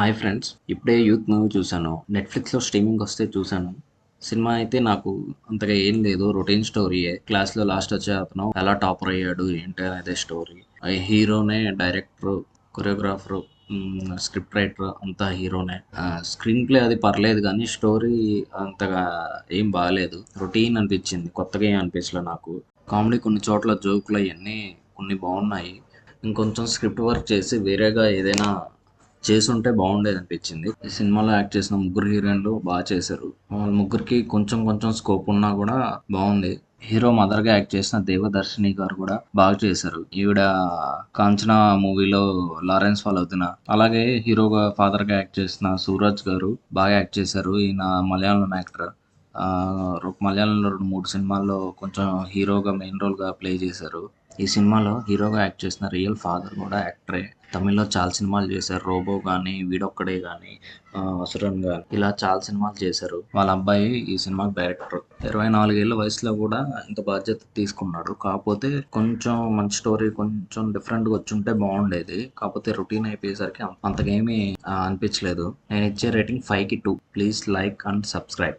Hi friends! ఇప్పుడే 'youth' movie చూశాను. నెట్‌ఫ్లిక్స్‌లో స్ట్రీమింగ్ వస్తే చూశాను. సినిమా అయితే నాకు అంతగా ఏం లేదు. రొటీన్ స్టోరీయే. క్లాస్‌లో లాస్ట్ వచ్చే అతను ఎలా టాపర్ అయ్యాడు ఏంటి అదే స్టోరీ. హీరోనే డైరెక్టరు, కొరియోగ్రాఫరు, స్క్రిప్ట్ రైటర్ అంతా హీరోనే. స్క్రీన్ ప్లే అది పర్లేదు గానీ స్టోరీ అంతగా ఏం బాలేదు. రొటీన్ అనిపించింది. కొత్తగా ఏం అనిపించలే నాకు. కామెడీ కొన్ని చోట్ల జోకులు అయన్నీ కొన్ని బాగున్నాయి. ఇంకొంచెం స్క్రిప్ట్ వర్క్ చేసి వేరేగా ఏదైనా చేసుంటే బాగుండేదనిపించింది. ఈ సినిమాలో యాక్ట్ చేసిన ముగ్గురు హీరోయిన్లు బాగా చేశారు. వాళ్ళ ముగ్గురికి కొంచెం కొంచెం స్కోప్ ఉన్నా కూడా బాగుంది. హీరో మదర్‌గా యాక్ట్ చేసిన దేవదర్శిని గారు కూడా బాగా చేశారు. ఈవిడ 'కాంచన' మూవీలో లారెన్స్ వాళ్ళ వదిన. అలాగే హీరోగా ఫాదర్‌గా యాక్ట్ చేసిన సూరజ్ గారు బాగా యాక్ట్ చేశారు. ఈయన మలయాళం యాక్టర్. మలయాళంలో 2, 3 సినిమాల్లో కొంచెం హీరోగా మెయిన్ రోల్‌గా ప్లే చేశారు. ఈ సినిమాలో హీరోగా యాక్ట్ చేసిన రియల్ ఫాదర్ కూడా యాక్టరే. తమిళ్లో చాలా సినిమాలు చేశారు. 'రోబో' గానీ, 'వీడొక్కడే' గానీ, 'అసురన్' గానీ ఇలా చాలా సినిమాలు చేశారు. వాళ్ళ అబ్బాయి ఈ సినిమాకి డైరెక్టర్. 24 ఏళ్ల వయసులో కూడా ఇంత బాధ్యత తీసుకున్నాడు. కాకపోతే కొంచెం మంచి స్టోరీ కొంచెం డిఫరెంట్‌గా వచ్చుంటే బాగుండేది. కాకపోతే రొటీన్ అయిపోయేసరికి అంతగా ఏమీ అనిపించలేదు. నేను ఇచ్చే రేటింగ్ 5కి 2. Please like and subscribe.